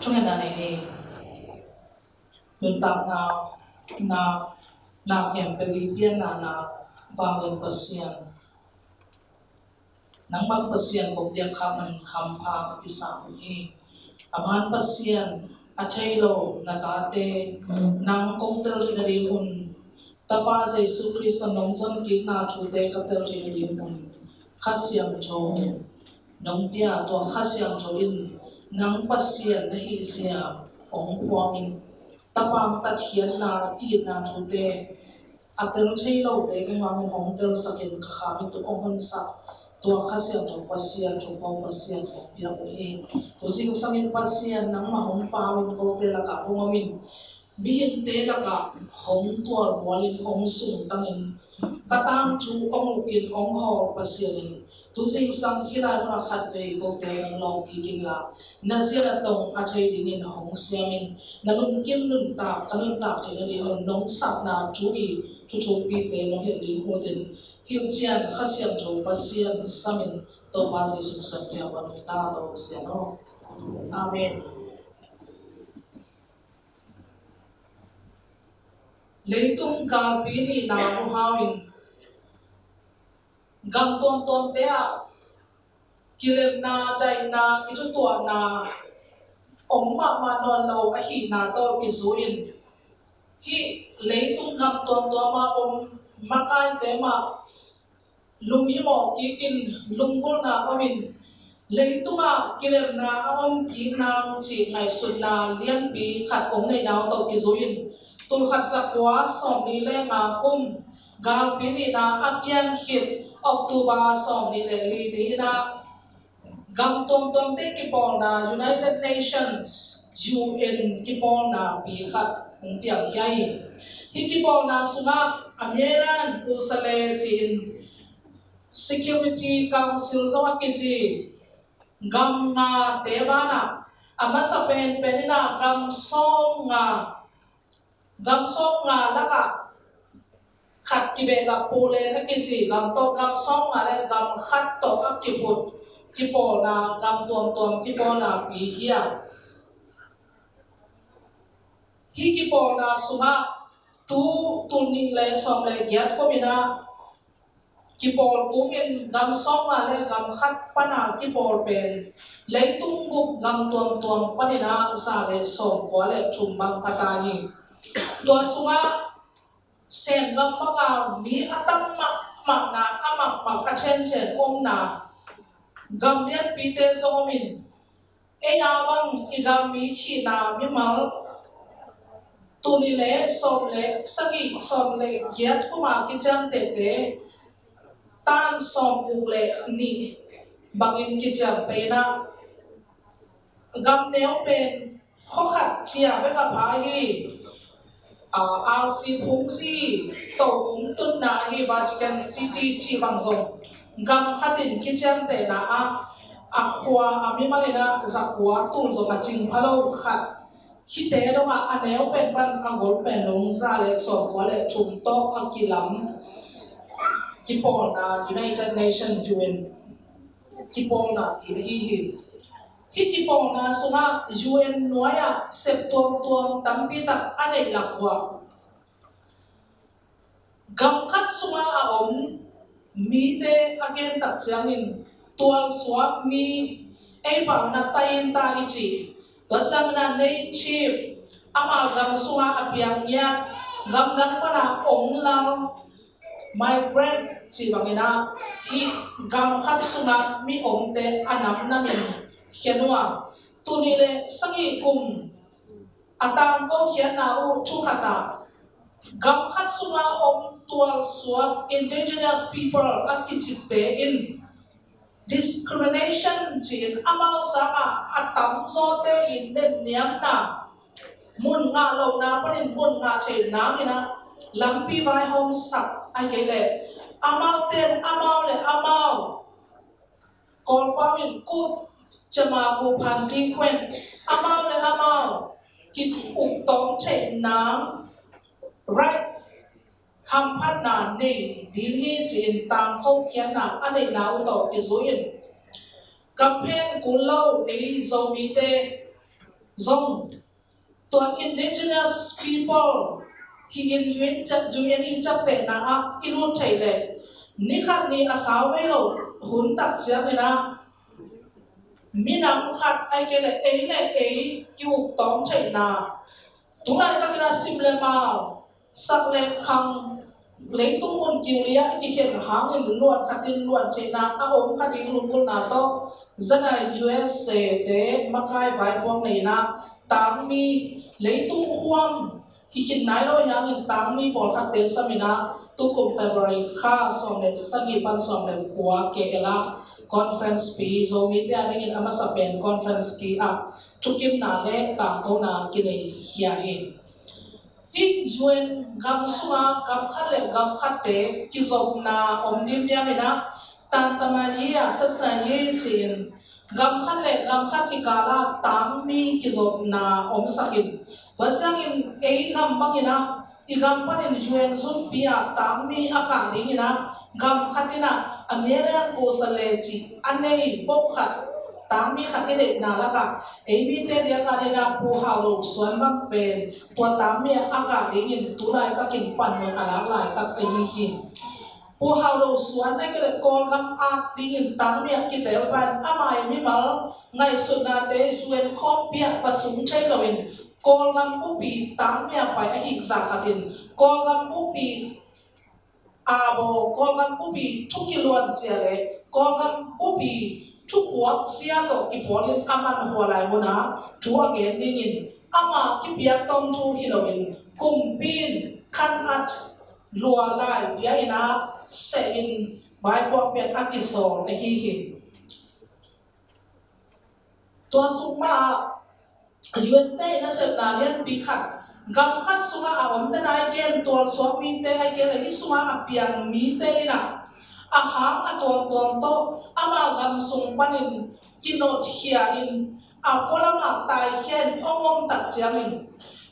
chúng ta này mình tạo na em Philippines na vang pasien nang mag pasien ko dia kaman hampa isa ni aman pasien achaylo natate nang kongtel rinalihun tapa sa Yesu Kristo nongson kita chute kapel rinalihun khasyang cho nong pia to khasyang cho in nang pasien na hi siya ong puangin tapang tathian na i na chute atel chaylo te kay mamin hongtel sakin kakami to ong sa to khasyang to pasien cho pong pasien to pia ko e to sing samin pasien nang mahong pawin ko te la ka hongamin bihin te la ka hong tual walin ong sung tangin katang chu ong lukin ong ho pasien tu sing sang hila na khat ve ko te nang long ikin la nazira tong achay dingin hong siamin nanun kim nun ta kanun ta te ni hon nong sak na chu i chu pi te nong hit li ho den hil chian khasyam cho pasien samin to ba se sum sa te wa ta do se no amen leitung ka pini na mo hawin gam tom te a kilem na dai na kitu to na omma ma non lo a hi na to kizuin hi leitung gam tom ma makai te ma lumi mo kikin lungkol na amin leitunga kilem na om ki nang chi ngai sun na lian pi khat ong nei naw to kizuin tul khat sakwa som ni le ma kum gal pini na apian hit October som ni le li ni na gam tom te ki pong na United Nations UN ki pong na pi khat ong tiang yai hi ki pong na sunga ameran usale chin Security Council zo akiji gam na tebana amasa penina gam song nga laka khat kibe la pole na kiji gam to gam song nga le gam khat to akiput kipo na gam tom kipo na pi hia hi kipo na sunga tu ni le som le giat ko mina kipol kumin gam song ale gam khat pana kipol pen leitung buk gam tuam panina sale som ko ale chumbang patani to sunga sen gam maka mi atam mak na amak achen om na gam lian pite zomin e yawang igam mi khi na mi mal tuni le som le sagi som le giat kuma kichang te tan som ule ni bangin kijam pena gam neo pen khokhat chia ve ka bhai RC phungsi to hung tun na hi Vatican City chi bang zong gam khatin kijam te na a khwa ami malena zakwa tul zo ma ching phalo khat hite do ma aneo pen ban angol pen long za le so ko le chum to akilam kipol na United Nations UN kipol na hi kipol na sunga UN noya septuang tampita ane lakwa gamkhat sunga aom mite again tak jangin tual swap mi e pa na tayin ta ichi to chang na nei chief ama gam sunga apiang ya gam dan pa na ong lang migrant si bangina hi gam khat sunga mi omte anam namin hianwa tunile sangi kum atam ko hiana u chukhata gam khat sunga om tual swap indigenous people akichite in discrimination chin amao sama atam zote in den niam na mun nga lo na parin mun nga che na mina lampi vai hom sak ai ke le amao kol pawin kut chama ku phanti kwen amao kit uk tong che nam right ham phan na ne din hi chin tang kho kian na ane na u to ki zuin campaign ku lo ei zo mi te zong to indigenous people khi in yuen chat juyen in chap te na a ilu thaile ni khat ni asaw ve lo hun tak chiang ina minam khat ai ke le kiu tong thai na tungai ta kina simle ma sak le khang lấy tung môn kiều lia cái hiện hang in luận khát in luận trên na à ôm khát in luận na to dân ở USA để makai vài quang này na tám mi lấy tung khoang khi hiện nay rồi yang in tám mi bỏ khát tế samina tu cùng February kha song le sagi pan song le qua ke la conference pi zo mi te ani in ama sapen conference pi a thukim na le ta ko na ki nei hia he in juan gam sunga gam khale gam khate ki zop na omnim nya mena tan tamaya sasa ye chin gam khale gam khat ki kala tammi ki zop na om sakin wasang in ei gam bangina i gam panin juan zum pia tammi aka dingina gam khatina amerian ko salechi anei vok khat tammi khatine na laka ei te dia ka na pu halo suan bang pen tua tammi aka dingin tulai takin pan mo ala lai tak ei hi pu halo suan ai ke ko gam at dingin tammi ki te pan amai mi mal ngai suna te juan khop pia pasung chai loin ko gam pu pi tammi pa hi za khatin ko gam pu pi abo ko gam pu pi thukiluan siale ko gam pu pi thu kuak sia to ki polin aman holai mona thu again dingin ama ki piak tom thu hilowin kumpin khan at lua lai bia ina se in bai po pet akiso ne hi to suma yuente na se na lian pi khat gam khat suma awam ta nai gen to so mi te ai ke le suma apiang mi te na ahang atong to ama gam sung panin kinot hia in apola ma tai hian ongom tak chiangin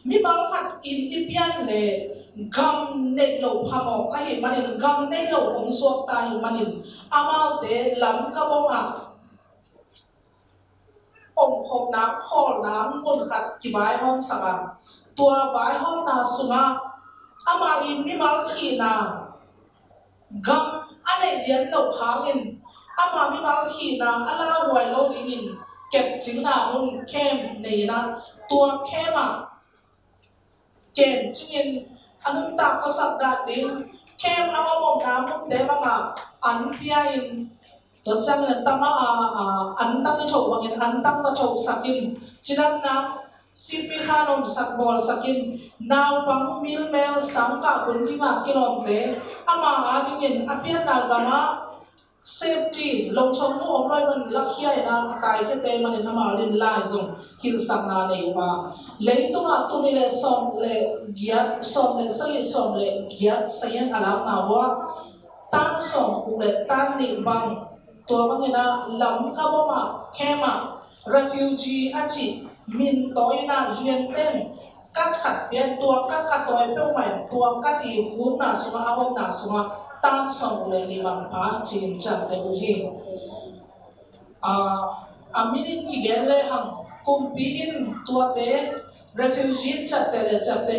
mi bal khat in ipian le gam nei lo phamo ai manin gam nei lo ong suak tai manin ama te lam ka bom a ong khom na khol na mun khat ki vai hom sanga tua vai hom na sunga ama in mi mal khi na gam ale lian lo hangin ama mi mal khi na ala wai lo dingin kep ching na mun kem nei na tua kema kem chingin anum ta ko sat da din kem ama mom na mun de ma an pia in to chang na tama an tang chou wangin an tang ma chou sakin chinan na sipi khanom sakbol sakin naw pang milmel sangka kundinga kilomte ama adingin apian na gama safety long chong no loi man lakhia na tai ke te man na ma lin lai zong hil sang na nei wa leitunga tunile som le giat som le sai som le giat sayan ala na wa tan som le tan ni bang to bangina lam ka boma khema refugee achi min toina yenten kat khat bian tua kat toy pe mai tua kat i hu na suma awom na suma tan song le ni bang pa chin cha te hi aminin ki gelle ham kumpi in tua te refugee cha te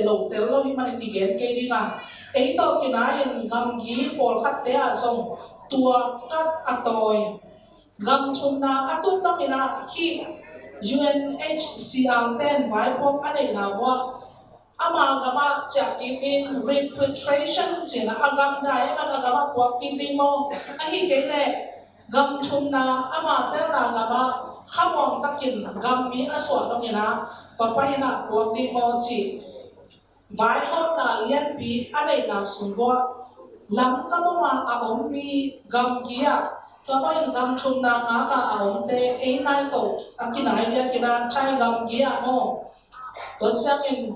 lo te lo hi man ki gen ke ni ma ei to ki na in gam gi pol khat te a song tua kat atoy gam chuna atun na ina hi UNHCR ten vai pom ane na wa ama gama chakitin repatriation china agam dai ama gama kwa kitin mo ahi kele gam chunna ama tel na gama khamong takin gam mi aswa dong ina papahina kwa ti mo chi vai hot na lian pi ane na sunwa lam ka ma aom mi gam gia Tapa in gam chunna nga ka aom te e nai to akinai dia kina chai gam gia mo to sakin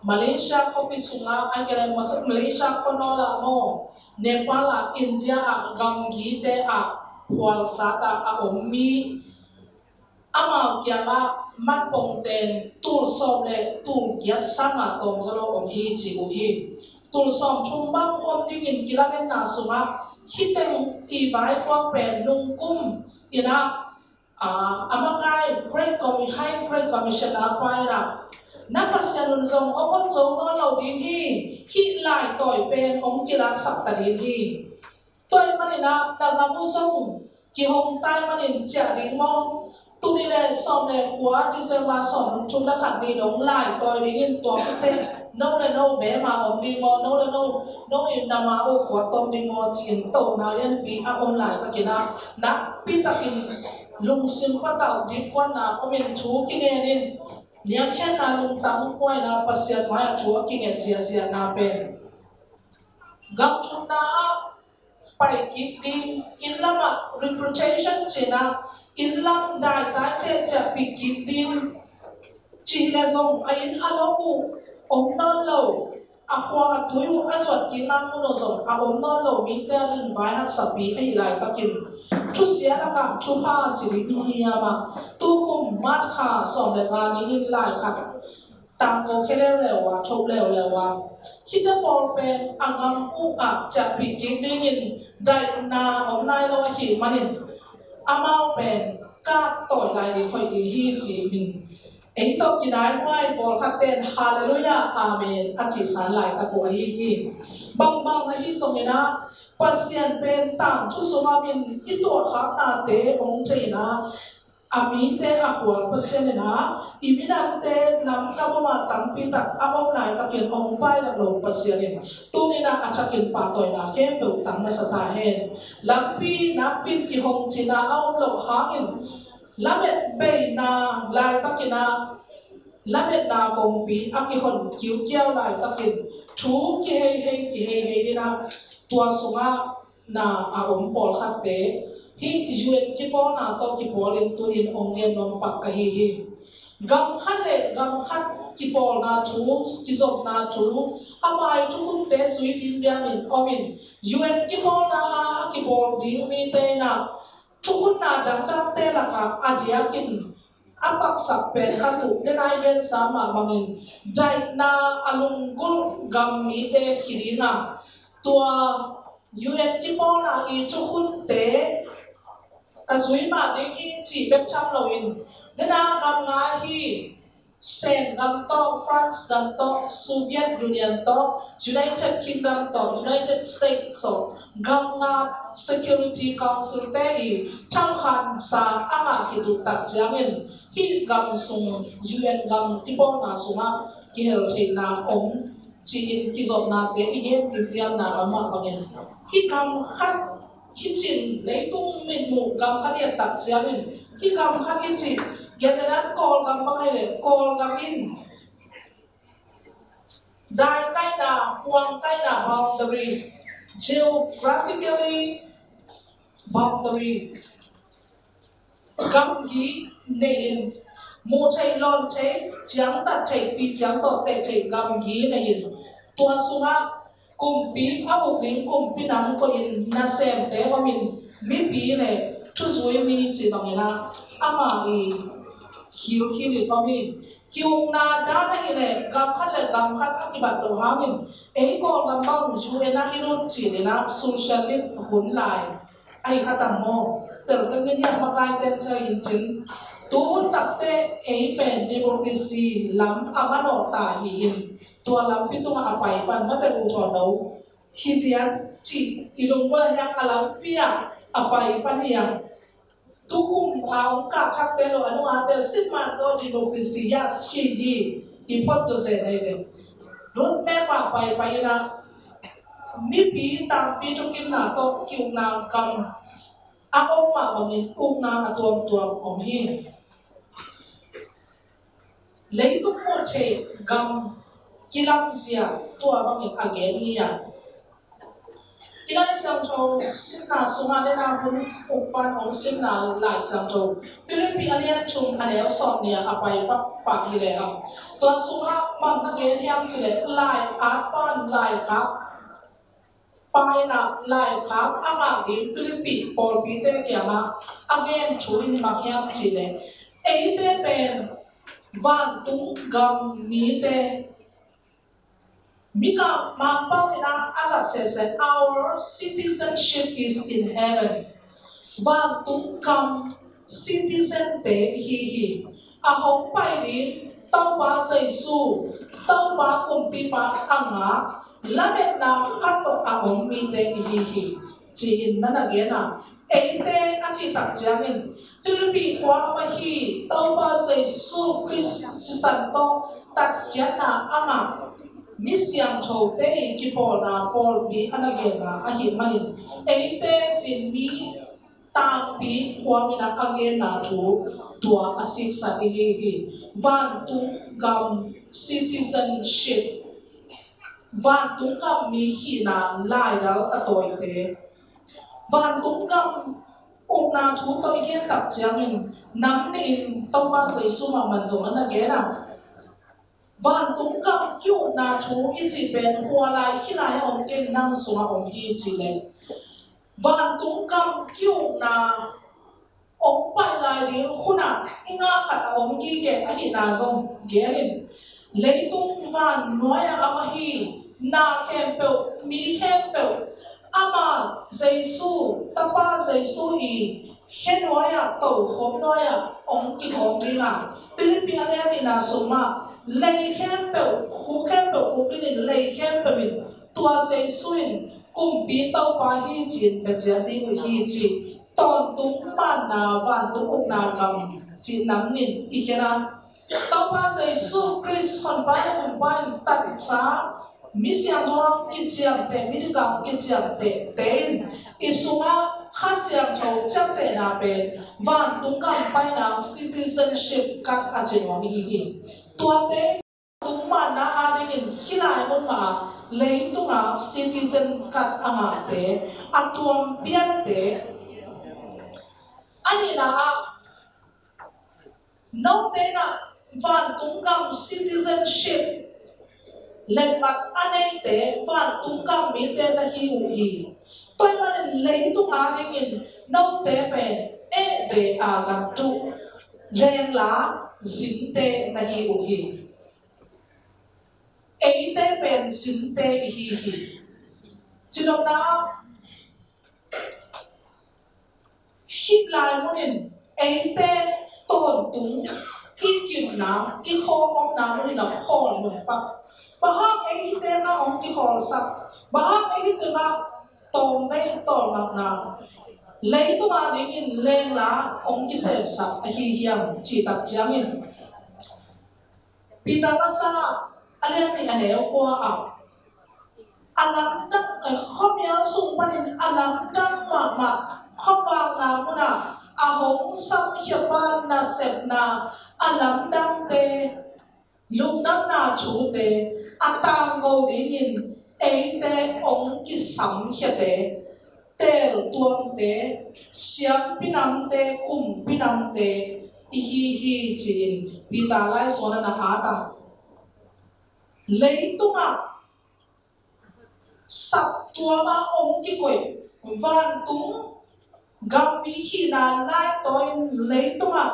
Malaysia ko pisunga ay kaya Malaysia ko no la mo Nepal India gam gi te a pwal sata aom mi ama kya la mat pong ten tul som le tul giat sanga tong zalo om hi chi u hi tul som chumbang om dingin kilaben na sunga hiteng i vai kwa pen nung kum ina amakai Great Commission akwai na napasyan zong ong zong no lo di hi lai toy pen ong kilak sak ta di hi toy manina nagamu zong ki hong tai manin cha ding mo tu ni le som le kwa ti se ma som chung da khat ni dong lai toy di hin to te no le no be ma ong di mo no le no in na ma o khwa tom di mo chin to na len bi a on lai ta kina na pi ta kin lung sim pa tao di kwan na ko min thu ki ne nin niam khen na lung tam kwai na pasya ma thu ki ne zia na pen gam chung na pai ki din in lama reputation china in lam dai ta the cha pi ki din chi la zong ain alo mu om non lo a khwa tu yu a swat ki nam mu no zong a om non lo mi ta rin vai hat sa pi ai lai ta kin thu sia la ka thu ha chi ri hi ya ma tu kum mat kha som le ga ni in lai kha tam ko ke le wa thok le wa khi ta por pen angam u a cha pi ki din in dai na om nai lo hi manin amao pen ka toy lai di khoi di hi chi min ấy tôi kỳ đại ngoài bỏ khắc tên Hallelujah Amen anh chỉ sáng lại ta của ấy bằng là khi sống như na pasien bên tạm chút số mà mình ít tuổi khác na tế ông trời na ami te akwa pasien na ibinam te nam kaboma tampi tak abom lai ta kian ông pai la lo pasien tu ni na achakin pa toy na ke fe tang ma sa ta hen lampi na pin ki hong china aom lo hangin lamet bay na lai takina lamet na kong pi akihon kiu kiao lai takin thu ki hei na tua sunga na aom pol khatte hi juet ki po na to ki polin turin ongen nom pak ka hi gam khat ki pol na thu ki zot na thu amai thu te sui din biamin omin juet ki po na ki pol ding mi te na Tukun na dangkang tela ka adiakin apak sakpen katu denai ben sama mangin dai na alunggul gamite hirina tua UN tipo na I tukun te kasui ma de ki chi bet cham loin dena kam nga hi Sen gam to France gam to Soviet Union to United Kingdom to United States so gam nga Security Council te hi chang khan sa anga hidu tak jiangin hi gam sung UN gam tipo na sunga ki hel the na om chi in ki zot na te igen kiam na ama bangin hi gam khat hi chin leitung min mu gam khat tak jiangin hi gam khat hi chi General call gam pangai call gam in dai kai na huang kai na boundary geographically boundary gam gi nein mo chai lon chai chiang ta chai pi chiang to te chai gam gi nein tua sunga kumpi abu ling kumpi nam ko in na sem te wa min mi pi ne thu zui mi chi bangina ama I hiu li kami hiu na da na ile gam khat akibat lo hamin ei ko gam bang ju ena inun chi na socialist hun lai ai khatam mo tel kan ni ma kai ten cha in chin tu takte ei pen democracy lam amano ta hi in tua lam pi tu apai pan ma te u tho no hidian chi ilung wala yang alam pia apai pan yang tukum ang kakak telo ano ate simato democracy ya shidi ipotose nene don't me pa na mi pi ta pi chukim na to kiu na kam ako ma mamin kung na atuam om hi leitu mo che gam kilam sia to abang again hiya Ilai sang thâu simna suma de na hun upan ong simna lai sang thâu Philippi alian chung anel sot nia apai pa hi le ham to suma mam na ge niam chile lai pan lai khak pai na lai khak ama di Philippi pol pi te kiama again chuin ma hiam chile ei te pen van tung gam ni te Mika mampau ina asat says our citizenship is in heaven. Van tung kam citizen te hi a hong pai ni tau ba Giêsu tau ba kumpi pa anga lamet na khato a ong mi te hi chi in na ge na eite a chi tak jangin Philippi kwa ma hi tau ba Giêsu Christo tat hian na anga mi siam tho te ki pol na pol bi anage na a hi manin eite chin mi tang pi kwa mi na age na thu tua asik sa hi van tu gam citizenship van tu gam mi hi na lai dal atoi te van tu gam na thu to hian tak chiangin nam ni in to ba Giêsu ma man zo na ge na van tung gam kyu na thu i chi ben hua lai hi lai ong ke nang sunga ong hi chi le van tung gam kyu na ong pai lai di khuna inga khat ong ki ke a hi na zong ge rin leitung van noya ama hi na hem pe mi hem pe ama Giêsu tapa Giêsu hi hen noya to khom noya ong ki khom ri na Philippi ale ni na suma lei hem pe khu bin lei hem pe bin tua Giêsu in kum pi tau pa hi chin pe chia ding hi chi ton tung man na van tu uk na gam chi nam nin i kena tau pa Giêsu Christ hon pa kum pa tat sa mi siam ho ki chiam te mi ga ki chiam te ten isuma kha siam tho chap te na pe van tung gam pai na citizenship kat a chi no mi hi tua te tung man na a ding hi lai mon ma lei tung a citizen kat ama te atuam pian te ani na no te na van tung gam citizenship lên mặt anh ấy té và tung cam mi té ta hi u hi tôi mà lấy tung á đi nhìn nâu té về e về à gặp trụ lên lá dính té ta hi u hi ấy té về dính té hi hi chỉ đâu đó hít lại muốn nhìn ấy té tổn tung cái kiểu nào cái kho ông nào muốn nhìn là kho luôn pa bahang ấy tên na ông ki khol sak bahang ấy tên na tom ve tom nak na lấy tu ma ding in lên lá ông ki sem sak a hi hiam chi tak chiang in pita na sa alem ni aneu ko a alam dang khomya sung panin alam dang ma khowang na muna a hong sam hiapan na sep na alam dang te lung dang na chu te atang go dingin ei te ong ki sam hia te tel tuam te siam pinam te kum pinam te hi chin pita lai sona na ata leitunga sap tuama ong ki koi van tung gam mi hi na lai toin leitunga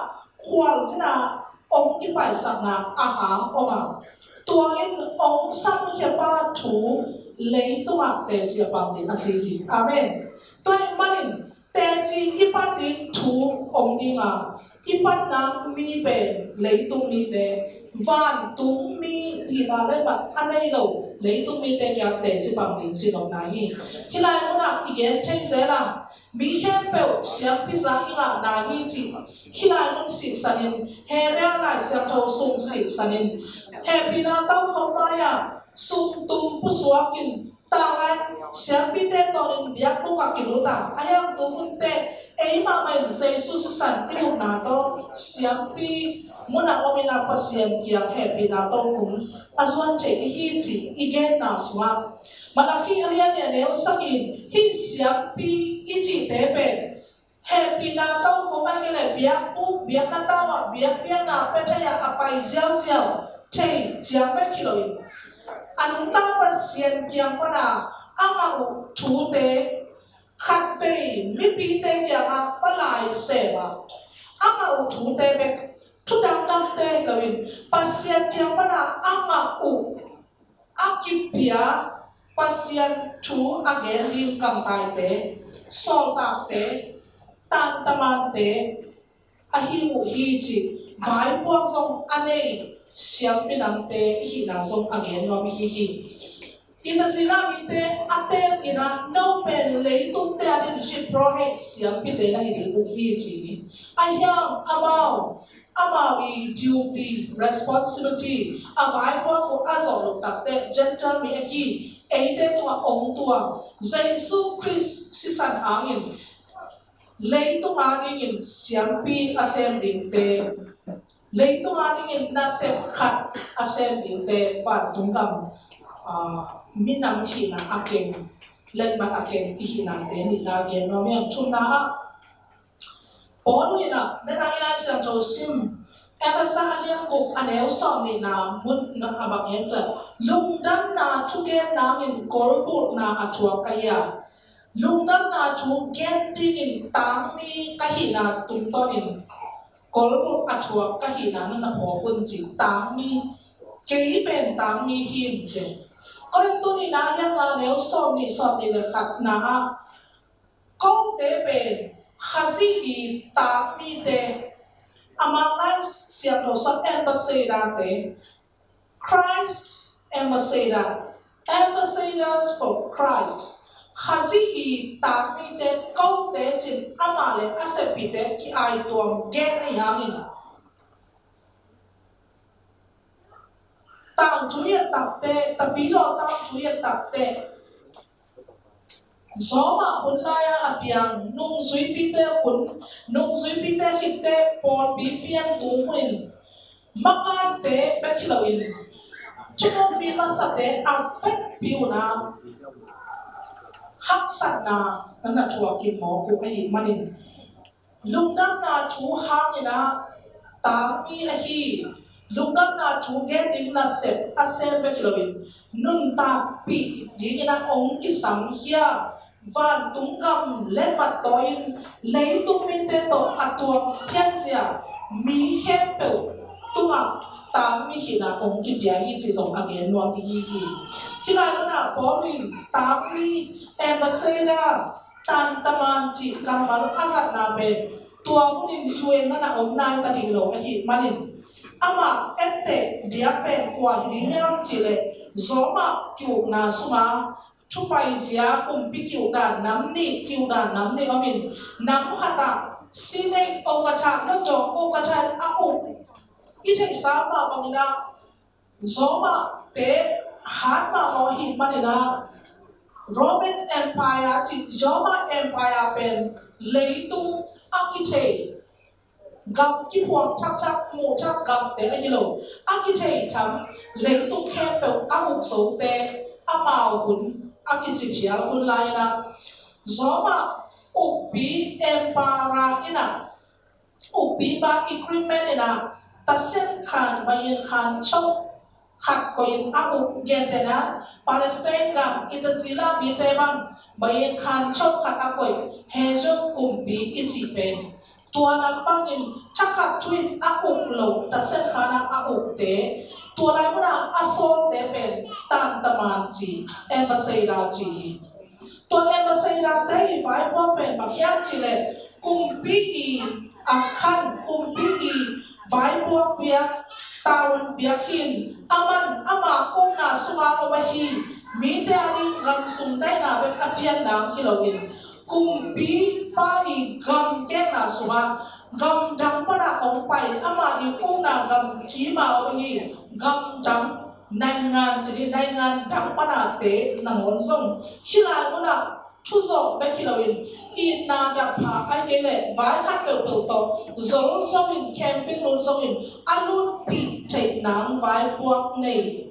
khwal jina ong ki pai sak na aha oma tuain ong sam hia pa thu lấy tua te chia bằng đến anh chị amen tôi manin te chi ipan đi thu ong đi mà ipan nam mi ben lấy tung mi te van tung mi thì là lên mặt anh ấy lâu lấy tung mi te kia te chia bằng đến chi lòng này khi lại muốn làm ý kiến thấy thế là mi hem bèo xiang pizza inga na hi chi khi lại muốn xịt sanin he bèo lại xiang thâu sung xịt sanin he pina tao không nói à sung tung pu suakin ta lại xiang pi te tonin biak pu ka kiluta ayam tu hun te ei ma mai Jesus san ti hun na to xiang pi muna omina pasien kiang he pina to hun azuan che hi chi igen na swa malaki alian ne leo sakin hi xiang pi i chi te pe happy na tao ko mai ke le biak pu biak na tao wa biak na pe cha ya apai jiao jiao chei jiang pe kiloin anh ta pasien kiang pa na amang thu te khat pe mi pi te kiang a palai se ma amang thu te be thu dang te loin pasien kiang pa na amang u akipia pasien thu again rim kam tai te sol ta te tan taman te a hi mu hi chi vai buang zong ane siam pinam te hi na zong again nom hi ina sila mite atem ina no pen lei tum te adin shi pro he siam pi te na hi mu hi chi ayang amawi duty responsibility avai buang ko azong lo tak te gentle mi hi eite tua ong tua Jesus Christ sisan angin lấy tung anh in xiêm pi asem đình te lấy tung anh in na xem khát asem đình te và tung cầm minam hi na akem lên mặt akem hi na te ni la gen no me chun na Paul ni na na ina sang jo sim Efasa alian ko aneu som ni na mun na abang em cha lungdam na thuge na in kolbut na atua kaya lungdam na thu gen in tang mi kahina tum ton in kolbut atua kahina na ho kun ji tang mi kei pen tang mi him che koren tu ni na yang la neu som ni le khat na ko te pen khasi i tang mi te Amalai siap dosa ambassador te Christ ambassadors for Christ khasi i tami te kau te chin amale asepite ki ai tuam gen ayangin tang chuye tapte tapilo tang chuye tapte Zoma hunlaya apiang nung sui pite hitte por bipian tungin makante bekilawin chumo bimasate affect piuna haksat na nana chua kimo ku ai manin lungdam na chu hangina tami ahi lungdam na chu getting na set asem bekilawin nun ta pi dingina ong kisam hiya van tung gam let vat toin lấy tung min te to atua pian sia mi kempel tua ta mi hina ong ki bia hi chi song again no hi hila na porin ta mi embasada tan taman chi kamal asat na be tua munin suen na on nai ta ding lo hi manin ama ette dia pen kwa hi ngang chi le zoma kyu na suma chupai zia kumpi kiu dan namni amin nam hata sine okacha no jo okacha aku ite sama pamina zoma te hatma ho hi manina Roman Empire chi Zoma Empire pen leitung akite gam ki huang chak mu chak gam te ayilo akite cham leitung kempel amuk so te amau hun Akitipia hunlaina Zoma upi empara ina upi ba agreement ina tasen khan bayin khan chok khat koin aku gentena Palestine gam itazila bitebang bayin khan chok khat akoi hejo kumpi ichipen tua lampangin chakat twin aku lo tasen khana aku te tua lai muna asol te pen tan taman chi embasada chi to embasada te vai po pen bakyak chi le kumpi I akhan kumpi I vai po pia tawon biakin aman ama kung na suwa ko mahi mi te ani gam sundai na bet apian nang hilawin kumpi pa I gam ke na suwa gam dang para ong pai ama I kung na gam ki ma o hi gam dang nai ngan jadi nai ngan dang para te nang on song hila mo na chuzo be hilawin I na da pa ai ke le vai khat pe pe to zol song in camping lon song in alut pi chai nang vai puak nei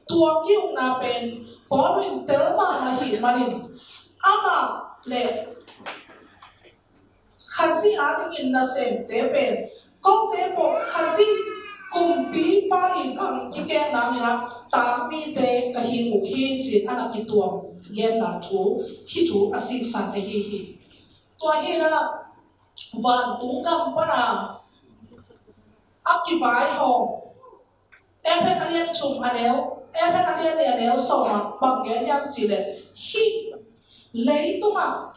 tua kiu na pen porin telma ma hi manin ama le khasi aning in na sem te pen ko te po khasi kumpi pa I kang ki ke na ni na ta mi te ka hi mu hi chin ana ki tuam gen na thu hi thu asing san te hi to hi na van tung gam pa na aki vai ho em pen alien chum aneu em pen alien ne aneu so ma bang gen yang chi le hi lấy tung à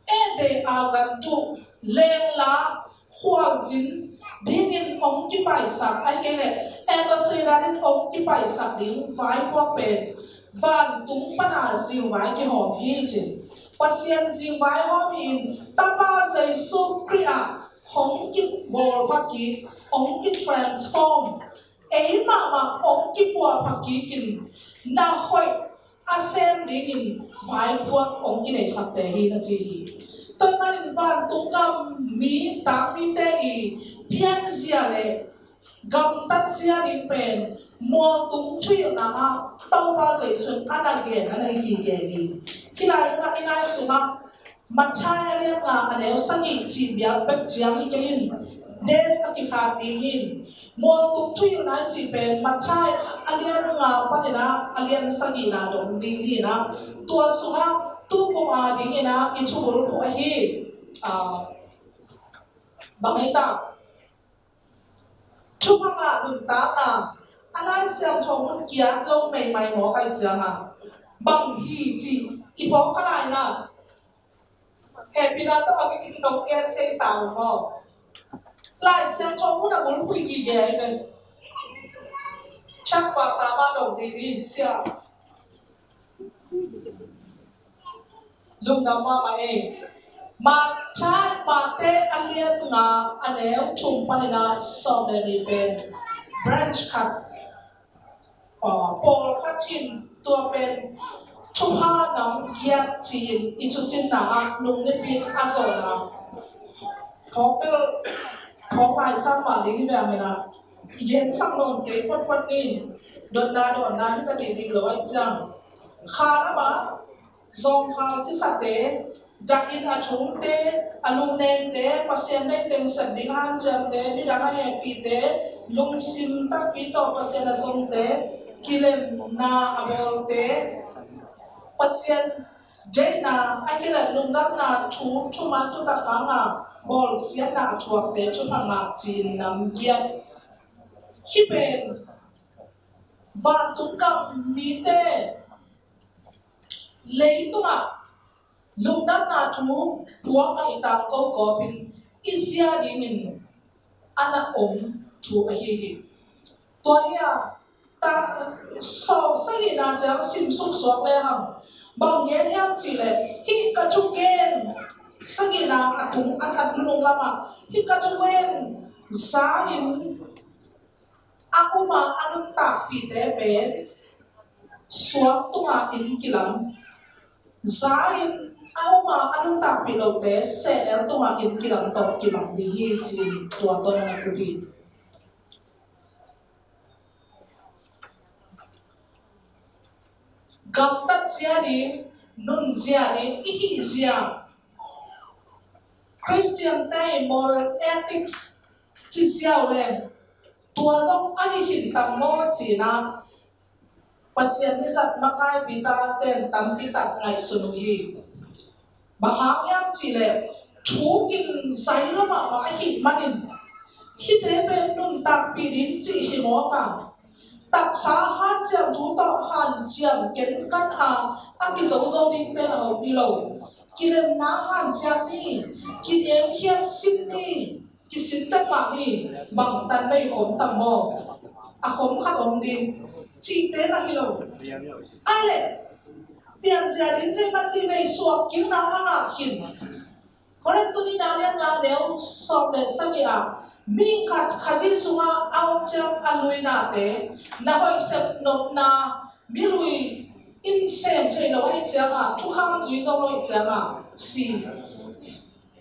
e de agan tu leng la khoa jin ding in ong ki pai sak ai ke le embassy ran ong ki pai sak ding vai kwa pen van tung pana ziu vai ki hom hi chin pasien ziu vai hom in tapa zai su kriya hong ki bol pa ki ong ki transform ấy mà ông cái bùa phật kỹ kinh na khôi asem đi kinh vài buộc ông cái này sắp tới hi là gì tôi mà nên van tung gam mi ta mi te hi pian zia le gam tat zia đi pen mua tung phi na ma tàu ba dây xuân ăn again anh ấy gì gì khi lại là cái này số mà chai lên là anh ấy sang cái chỉ biết bắt giang cái hình des na kikatingin mo tuktuyo na jipen machay alian nga panina alian sagina dong dingina tua sunga tu ko dingina itubul ko hi bangita chupanga dunta na anai siang chong kiat lo mai mai mo kai changa bang hi ji ipo khalai na happy na to cái indong ken chei tao mo lại xem cho muốn là muốn quy gì vậy này chắc vào sáng ban đầu thì đi xem lúc nào mà em mà trái mà té anh liên ngà anh éo chung pan na so để đi bên branch cut Paul cut in tua bên chung ha nằm giat chín ít chút xin na nung nếp pin azona có cáiของฝ่ายสร้างบ้านที่แบบนี้นะเย็นสักนนเก็บพัดนี่โดนนาที่ตะดีๆเลยจังข้านะบ้าซองข้าวที่สัตย์เตะจากอินอาชุมเตะอลุงเนมเตะปัสเซียนได้เต็งสัตย์ดิฮันจังเตะมีดังแห่ปีเตะลุงซิมตักปีต่อปัสเซียนซองเตะกิเลนนาอบอลเตะปัสเซียนเจนาไอ้กิเลนลุงดักนาทุมันทุตะฟังอ่ะบอลเสียหน้าชวบเตะชุดทางหนักจีนนำเกียรที่เป็นวันตุกกับมีเตเลยตัวลุงนับนาทูพวกไอ้ตามก็เป็นอิสยาดีมินอันนั้นองทูไอ้เหี้ยตัวเนี้ยตาสองสิ่งนั้นจะสิมสุขสวกเลยฮะบางเย็นแห้งจีเลยฮิกระจุกเกนsagina atung nung lama hikatuwen zain aku ma anun tak pite pe suam tunga in kilam zain aku ma anun tak pilote sel tunga in kilam to kilam di chin tua to na kubi gamtat siani nun siani ihi sia Christian tay moral ethics chỉ giàu lên tua dòng ai hiện tầm mô chỉ na pasien ni sat makai bita ten tam bita ngai sunuhi bahang yang chỉ lên chú kinh say lắm mà ai hiện manin khi thế bên nun tak pidin chỉ hi mo ka tak sa han chang thu to han chang ken kan ha aki zo zo ding te lo bi lo kirim na han chang ni ki em hiat sin ni ki sin ta ma ni bang tan bai khom tam mo a khom khat om din chi te la hi lo ale pian ja din che man ni bai suak king na ha hin kore tu ni na le nga leo som le sang ya mi khat khaji sunga aw chang alui na te na hoi sep nop na mi lui in sem thei lo ai chang a thu khang zui zo lo chang a si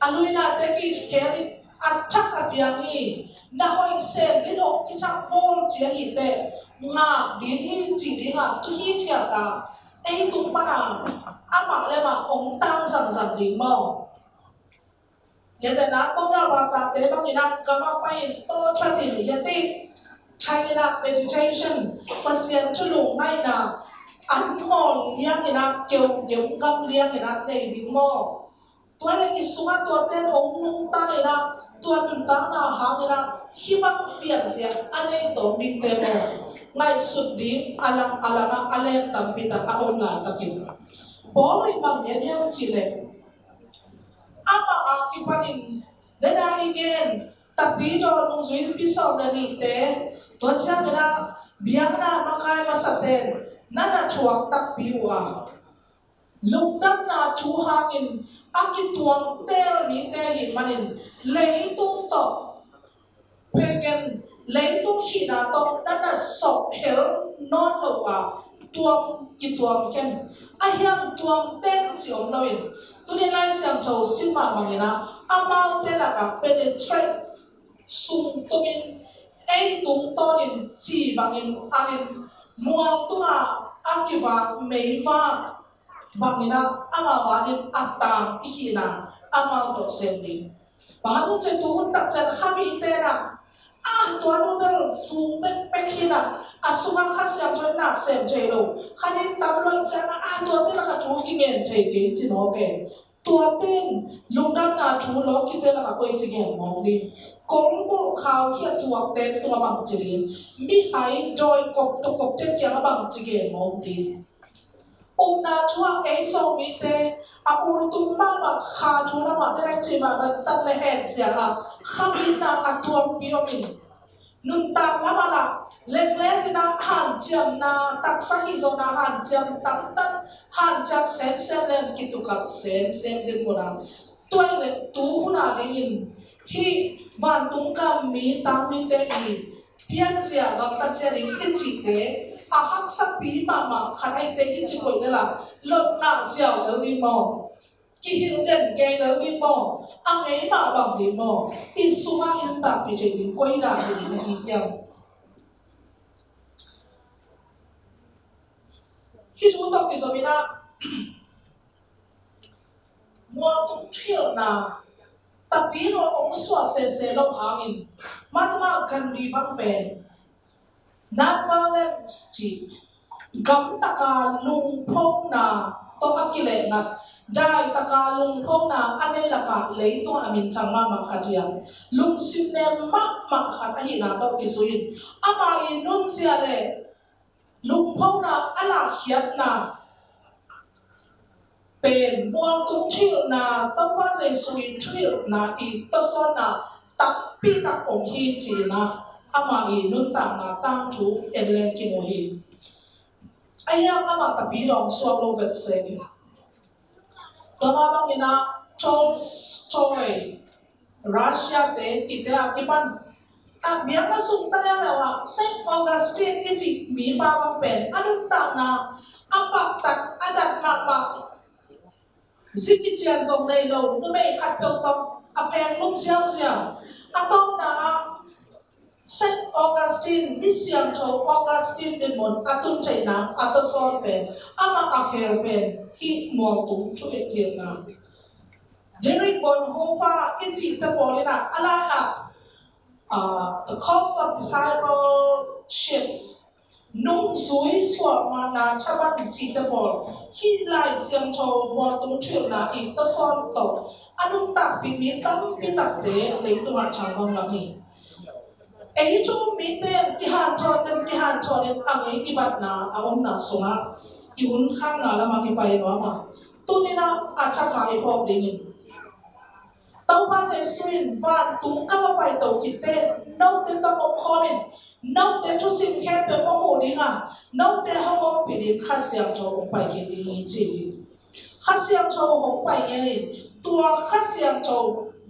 alui na te ki keri attack apiang hi na hoi sem di do ki chang bol chia hi te nga di hi chi di nga tu hi chia ta ei tung pa na ama le ma ong tang sang sang ding mo hiện tại nó có nhau vào tại tế bào Việt có bao bay to cho tiền hiện tại China meditation pasien cho lùng ngay là ăn ngon liang người ta kiểu giống găm liang người ta đầy đi mò tôi này cái số tôi tên ông nung ta người ta tôi mình ta là hàng người ta khi mà phiền gì anh ấy tổ đi tên mò ngay suốt đi alang alang tầm bị ta ôn lại ta kiểu bỏ mình bằng nhẹ theo chỉ lệ ama akipanin Then again, tapi do nung zui pisaw na ni te, tuan siya na biyang na makay masaten, na chuak tak piwa. Lugdam na chuhangin, aki tuang tel ni te hin manin, leitung to, pegen leitung hina to, na sok hel non lawa, tuang ki tuang ken, ayang tuang ten siom lawin, tunilay siyang chow sima mangina, amaw telaka penetrate sung tumin ay tung tonin si bangin anin muang tunga akiva meiva bangina amawanin atang ihina amaw to sendi bahano che tuhun tak chen kami itena tuan nobel su pek hina asunga kasyang tuan na sem jelo kanin tamlon chen tuan tela ka tu kingen che ge chinoke tuan ten lungdam na tu lo kitela ka koi chingen mongli công bộ khảo hiện thuộc tên tua bằng chỉ mi hay đôi cục tên kia bằng chỉ cái mong đi na chúa ấy sau mi tê tung mà khá chúa mà đây chỉ mà tận lệ hết xia là khám đi na tuam bio mình nun tam lắm là lên thì na hàn chậm na tắc sắc hi na hàn chậm tăng tăng hàn chậm xem lên kitu cặp xem đến một năm tuan lệ tu na để nhìn hi van tung kam mi tam mi te ni pian sia gam ta sia ring ti chi te a hak sa pi ma khanai te hi chi koi la lot na sia lo ni mo ki hi den ke lo ni mo a ngei ma bang ni mo i su ma in ta pi che ni koi da ni ni yang hi chu to ki so mi na mo tung thil na tapi no ông xóa se lo hangin matma kan di bang pen nan walen chi gam taka lung phong na to akile ngat dai taka lung phong na ane la ka lei to amin changma ma khatia lung sim ne ma khat hi na to kisuin ama in nun sia le lung phong na ala hiat na pen muang tung thil na to pa se sui thil na I to son na tak pi tak ong hi chi na ama I nun ta na tang thu enlen ki mo hi aya ama ta pi long so lo vet se ni to ma bang ina story Russia te chi te a ki pan a bia ka sung ta la wa Saint Augustine ki chi mi ba bang pen anun ta na apa tak adat ma Zikichian zong nei lo nu mei khat pel tong a peng lum xiao xiao a tong na Saint Augustine mission to Augustine de mon atun chai na at son pen ama a her pen hi mo tung chu e kier na Jerry Bonhoeffer ichi ta polina ala the cost of discipleships nung suy xua mà na chaban chỉ ta bol khi lại xem thầu mua tung chuyện na ít ta son tổ anung tak bị mi tam bị tak te lấy tu hạt chẳng bằng làm gì ấy chỗ mi tên ki hàn thon nên ang ấy ibat na awam na sunga iun hang na lama ki pai no ma tu ni na acha kai hok dingin tàu pa se suin van tung ka pai tàu kite no te to om khomin no te tu sim khe pe mo ho ni nga no te ha mo pi ni kha siam tho om pai ki ni chi kha siam tho om pai nge tua kha siam tho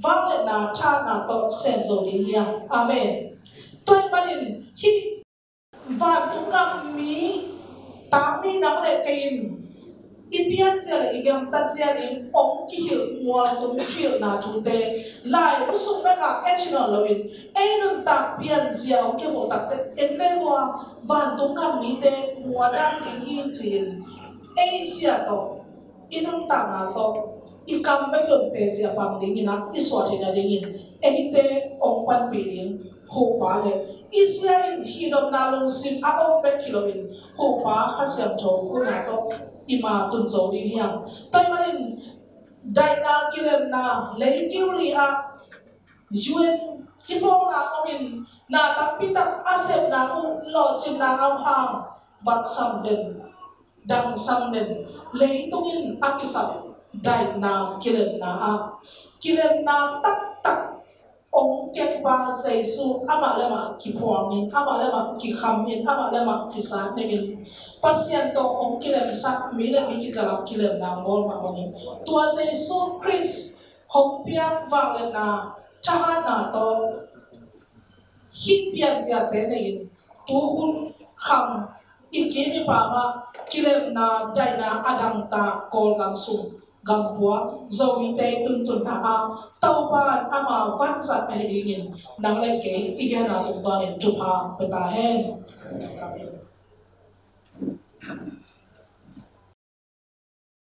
vang le na tha na to sen zo ni ya amen toi panin hi van tung ka mi tam mi na le kein Ipian sia igam tat sia ni ong ki hil mual tum thil na thu te lai usung na ka etino loin einun tak pian sia ong ke mo tak te en me wa van tung kam ni te muadan ni chin ei sia to inung ta na to ikam me lon te sia pam ding na iswa thina ding ei te ong pan pi ding ho pa le isia hi dom na long sim a ong pe kiloin ho pa khasiam tho ko na to ima tun zo ni hiang toi manin dai na kilem na lei kiu li a yuen kipo na omin na tapitak asep na u lo chim na au hang bat sam den dang sam den lei tungin akisap dai na kilem na tak ông kết ba Giêsu ama lama ki puangin ama lama ki khamin ama lama ki sa nevin pasien to ông kilem sak mi le mi ki kala kilem na ngol ma oni tua Giêsu Christ hong piang vang le na cha na to hit piang ja te nei tu hun kham ikini pa ma kilem na dai na adang ta kol gam sum gam bua zoe te tun na a tau pa ama van sat ai dingin nang le ke igana tu ta en chu pa pe ta hen